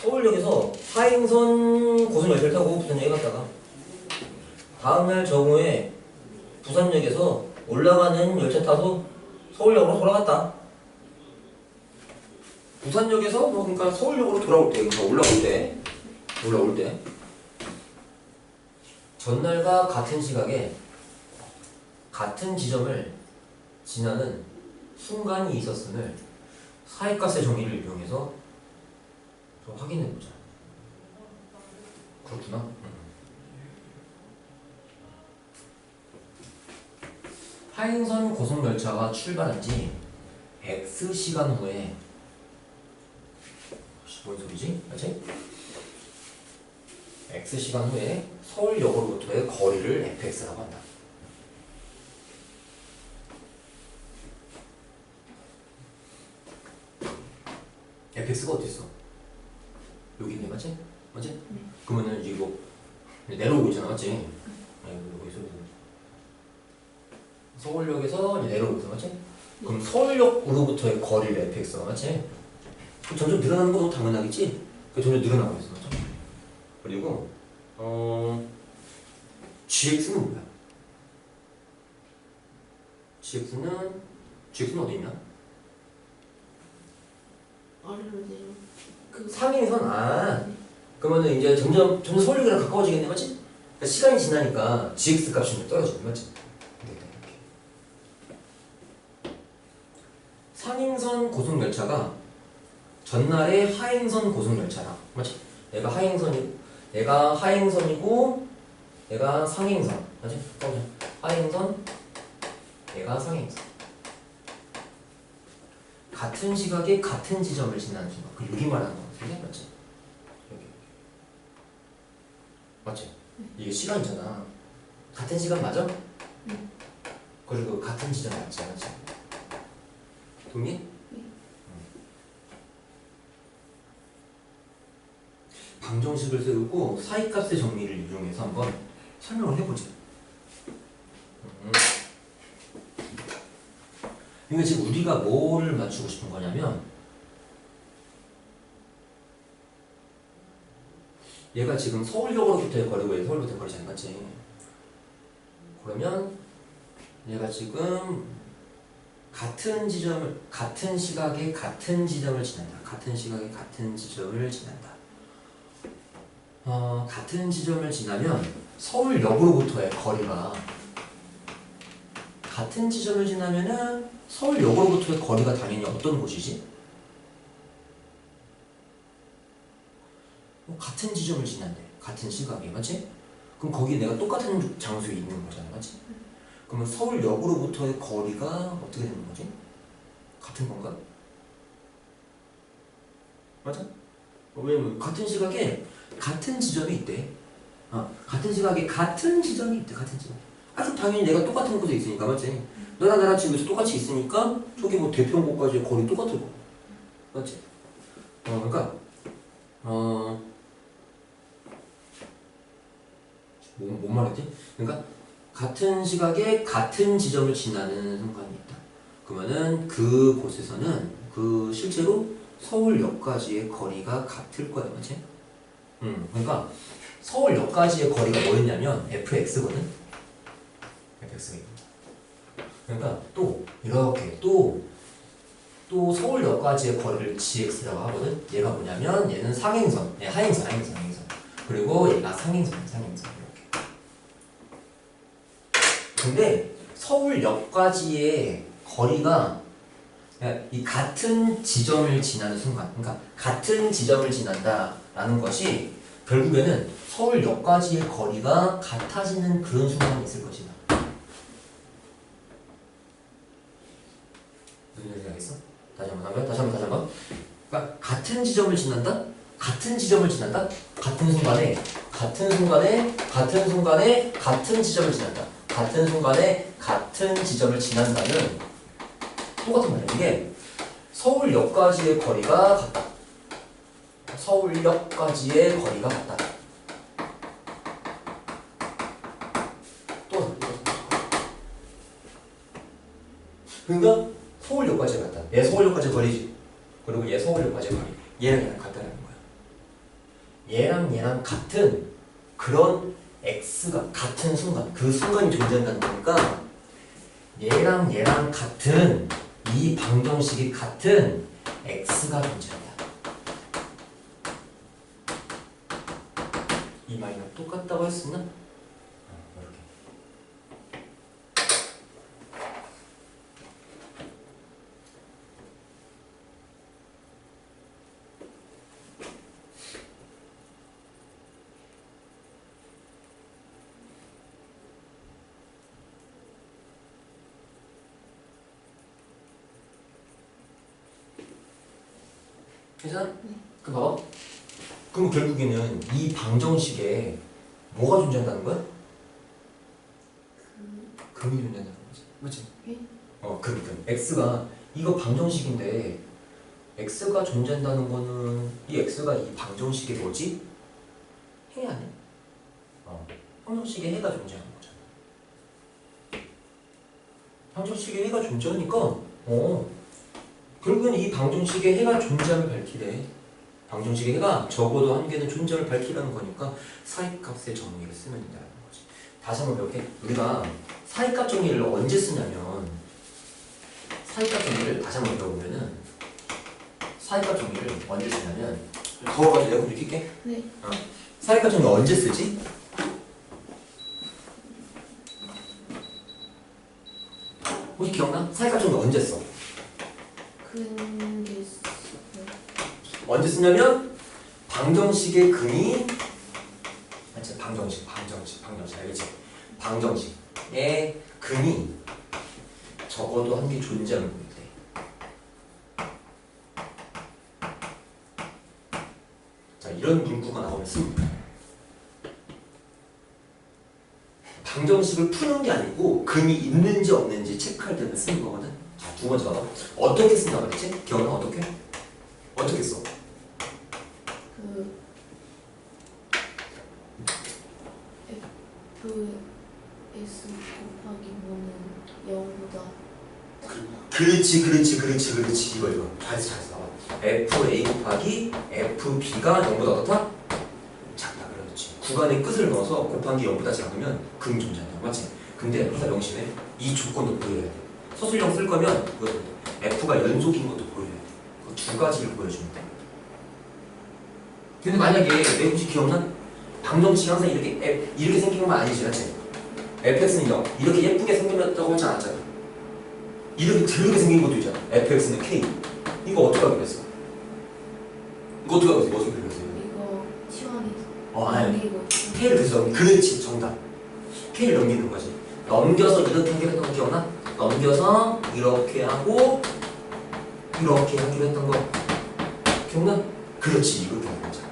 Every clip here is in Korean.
서울역에서 하행선 고속열차를 타고 부산역에 갔다가 다음날 정오에 부산역에서 올라가는 열차 타서 서울역으로 돌아갔다. 부산역에서 그러니까 서울역으로 돌아올 때, 그러니까 올라올 때 전날과 같은 시각에 같은 지점을 지나는 순간이 있었음을 사이가스의 정의를 이용해서 좀 확인해보자. 그렇구나. 하행선 고속열차가 출발한 지 X시간 후에 뭔 소리지? 맞지? X시간 후에 서울역으로부터의 거리를 fx라고 한다. fx가 어디 있어? 여기 있네, 맞지? 맞지? 네. 그러면은 이거 내려오고 있잖아, 맞지? 여기 있어. 서울역에서 내려오고 있어, 맞지? 그럼 서울역으로부터의 거리를 fx가 맞지? 점점 늘어나는 건 당연하겠지? 점점 늘어나고 있어, 맞죠? 그리고 gx는 뭐야? gx는 어디 있냐? 아래로 내려. 그 상행선. 그러면은 이제 점점 서울역이랑 가까워지겠네, 맞지? 그러니까 시간이 지나니까 gx 값이 좀 떨어지는, 맞지? 이렇게. 상행선 고속열차가 전날의 하행선 고속열차다, 맞지? 얘가 하행선이고 얘가 상행선, 맞지? 하행선, 얘가 상행선. 같은 시각에 같은 지점을 지나는 순간, 그 여기 말하는 거 같은데, 맞지? 여기. 맞지? 이게 시간이잖아. 같은 시간 맞아? 그리고 같은 지점 맞지? 맞지? 동의? 방정식을 세우고 사이값의 정리를 이용해서 한번 설명을 해보자. 그러니까 지금 우리가 뭐를 맞추고 싶은 거냐면 얘가 지금 서울역으로부터의 거리고 얘 서울부터의 거리잖아, 맞지? 그러면 얘가 지금 같은 시각에 같은 지점을 지난다. 같은 시각에 같은 지점을 지난다. 같은 지점을 지나면 서울역으로부터의 거리가 같은 지점을 지나면은 서울역으로부터의 거리가 당연히 어떤 곳이지? 같은 지점을 지난대. 같은 시각에, 맞지? 그럼 거기 내가 똑같은 장소에 있는 거잖아, 맞지? 그러면 서울역으로부터의 거리가 어떻게 되는 거지? 같은 건가? 맞아? 왜냐면 같은 시각에 같은 지점이 있대. 같은 시각에 같은 지점이 있대. 같은 지점. 그럼 당연히 내가 똑같은 곳에 있으니까, 맞지? 너랑 나랑 지금 여기서 똑같이 있으니까 저기 뭐 대평고까지의 거리 똑같을 거, 맞지? 그러니까 뭔 말이지? 그러니까 같은 시각에 같은 지점을 지나는 순간이 있다. 그러면은 그곳에서는 실제로 서울역까지의 거리가 같을 거야, 맞지? 그러니까 서울역까지의 거리가 뭐였냐면 fx거든. fx. 그러니까 또 이렇게 또 서울역까지의 거리를 gx라고 하거든. 얘가 뭐냐면 얘는 상행선, 하행선. 그리고 얘가 상행선 이렇게. 근데 서울역까지의 거리가 이 같은 지점을 지나는 순간, 그러니까 같은 지점을 지난다라는 것이 결국에는 서울역까지의 거리가 같아지는 그런 순간이 있을 것이다. 무슨 얘기인지 알겠어? 다시 한번. 그러니까 같은 지점을 지난다? 같은 지점을 지난다? 같은 순간에 같은 지점을 지난다. 같은 순간에 같은 지점을 지난다는 똑같은 말이야. 이게 서울역까지의 거리가 같다. 서울역까지의 거리가 같다. 또 그러니까 서울역까지 같다. 얘 서울역까지 거리지. 그리고 얘 서울역까지 거리. 얘랑 같다라는 거야. 얘랑 같은 그런 x가 같은 순간 그 순간이 존재한다는 거니까 얘랑 같은 이 방정식이 같은 x가 존재한다. 이 말이랑 똑같다고 했었나? 이렇게. 괜찮아? 그럼 봐봐. 그럼 결국에는 이 방정식에 뭐가 존재한다는 거야? 금이 존재한다는 거지. 맞지? 네. 금. x가 이거 방정식인데 x가 존재한다는 거는 이 x가 이 방정식의 뭐지? 해 아니야? 방정식의 해가 존재하는 거잖아. 방정식의 해가 존재하니까 결국엔 이 방정식의 해가 존재함을 밝히래. 방정식의 해가 적어도 한 개는 존재함을 밝히라는 거니까 사이값의 정의를 쓰면 된다는 거지. 다시 한번 배울게. 우리가 사이값 정의를 언제 쓰냐면 사이값 정의를 다시 한번 배워보면은 사이값 정의를 언제 쓰냐면 더워가지고 내가 좀 킬게. 네. 사이값 정의 언제 쓰지? 혹시 기억나? 사이값 정의 언제 써? 근데 언제 쓰냐면 방정식의 근이 맞지? 방정식 알겠지? 방정식의 근이 적어도 한 개 존재하는 거일 때. 자, 이런 문구가 나오면 씁니다. 방정식을 푸는 게 아니고 근이 있는지 없는지 체크할 때는 쓰는 거거든. 자, 두 번째 봐봐. 어떻게 쓴다 그랬지? 기억나? 어떻게 써? S 곱하기 뭐는 0보다 그렇지 이거 잘했어. FA 곱하기 FB가 0보다 어떻다? 작다. 그렇지. 구간의 끝을 넣어서 곱한 게 0보다 작으면 근 존재한다. 맞지? 근데 항상 명심해. 이 조건도 보여야 돼. 서술형 쓸 거면 F가 연속인 것도 보여야 돼. 그 두 가지를 보여주면 돼. 근데 만약에 내 혹시 기억나? 방정식이 항상 이렇게 생긴 건 아니지, 맞지? fx는 0 이렇게 예쁘게 생겼다고 하지 않았잖아. 이렇게 드럽게 생긴 것도 있잖아. fx는 k. 이거 어떻게 하겠어? 이거 어떻게 하겠어? 어떻게 그렸어요? 이거 치환이 아니. 이거 k를 그래서 그렇지, 정답. k를 넘기는 거지. 넘겨서 이렇게 하기로 했던 거 기억나? 넘겨서 이렇게 하고 이렇게 하기로 했던 거 기억나? 그렇지, 이렇게 하는 거잖아.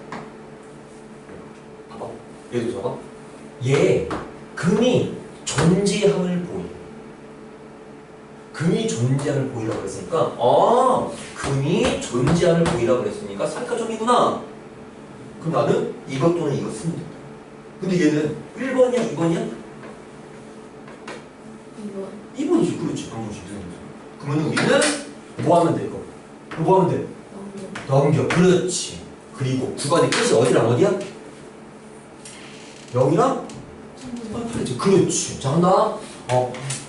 봐봐. 얘도 봐봐. 얘 금이 존재함을 보여. 금이 존재함을 보이라고 했으니까 금이 존재함을 보이라고 했으니까 사이값점이구나. 그럼 나는 이것 또는 이거 쓰면 된다. 근데 얘는 1번이야? 2번이야? 2번 2번이지. 그렇지. 방정식. 그러면 우리는 뭐 하면 돼? 이거 뭐 하면 돼? 넘겨. 그렇지. 그리고 구간의 끝이 어디랑 어디야? 0이랑 8이지. 그렇지. 자, 한다.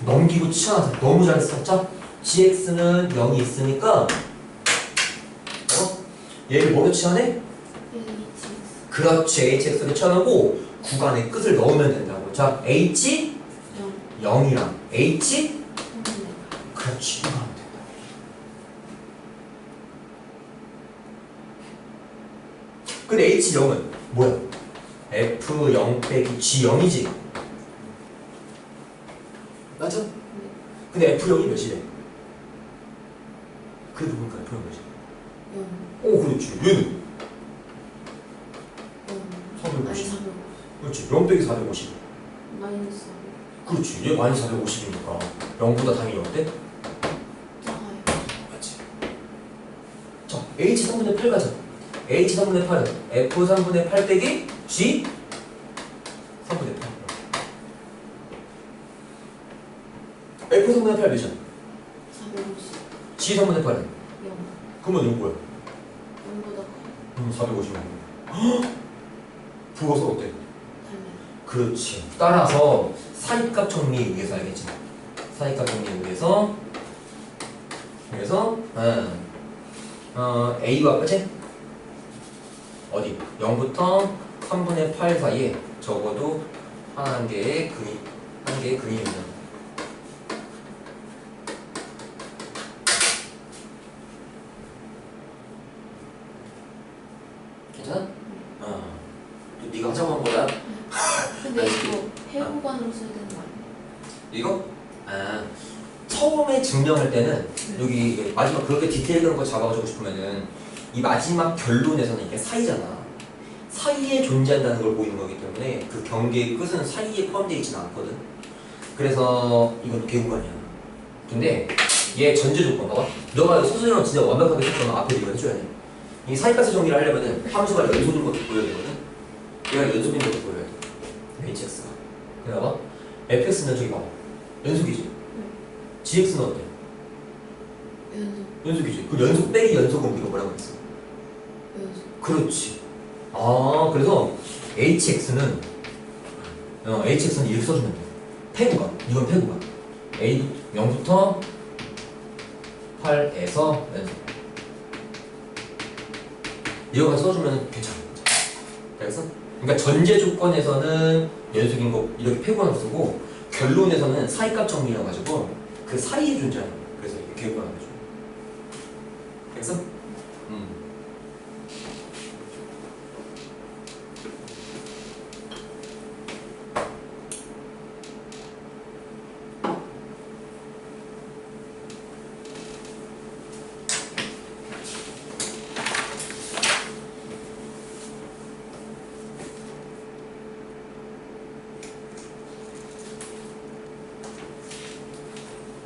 넘기고 치환하자. 너무 잘했어. 자, gx는 0이 있으니까 얘를 뭐로 치환해? 그렇지. hx로 치환하고 구간의 끝을 넣으면 된다고. 자, h 0이랑 h 그렇지. 이거 하면 된다. 근데 h0은 뭐야? f0 빼기 g0이지. 맞아? 근데 F0이 몇이래? 그래도 보니까 F0 몇이래? 0 오, 그렇지. 얘는? 450. 그렇지. 0 빼기 450. 마이너스 그렇지. 얘 마이너스 450이니까 0보다 당연히 어때? 작아요. 맞지. 자, H 3분의 8 가자. H 3분의 8은 F 3분의 8 빼기 G 3분의 8. F 3분의 8 몇이야? 450 G 3분의 8은? 0 그러면 이거 뭐야? 0보다 커요. 450은 부호가 어때? 달라요. 그렇지. 따라서 사이값 정리에 의해서 알겠지? 사이값 정리에 의해서 그래서 A와 끝이 어디? 0부터 3분의 8 사이에 적어도 한 개의 근이 있는 괜찮아? 또 네가 하자고 한 거야? 근데 이거 해부관으로 써야 되는 거 아니야? 이거? 처음에 증명할 때는 여기 마지막 그렇게 디테일한 거 잡아주고 싶으면은 이 마지막 결론에서는 이게 사이잖아. 사이에 존재한다는 걸 보이는 거기 때문에 그 경계의 끝은 사이에 포함되어 있지는 않거든. 그래서 이건 개구간이야. 근데 얘 전제 조건 봐봐. 너가 소수이랑 진짜 완벽하게 썼으면 앞에 이거 해줘야 돼. 이 사이값의 정리를 하려면은 함수가 연속인 것도 보여야 되거든. 얘가 연속인 것도 보여야 돼. hx가. 그래 봐봐. fx는 저기 봐봐. 연속이지. gx는 어때? 연속. 연속이지. 그 연속 빼기 연속은 우리가 뭐라고 했어? 연속. 그렇지. 그래서 hx는 이렇게 써주면 돼. 패구가. 이건 패구가. a 0부터 8에서 연속. 이거 써주면 괜찮아. 그래서 그러니까 전제 조건에서는 연속인 거 이렇게 패구만 쓰고 결론에서는 사이값 정리해 가지고 그 사이에 존재하는. 그래서 이렇게 개구가 나죠. 그래서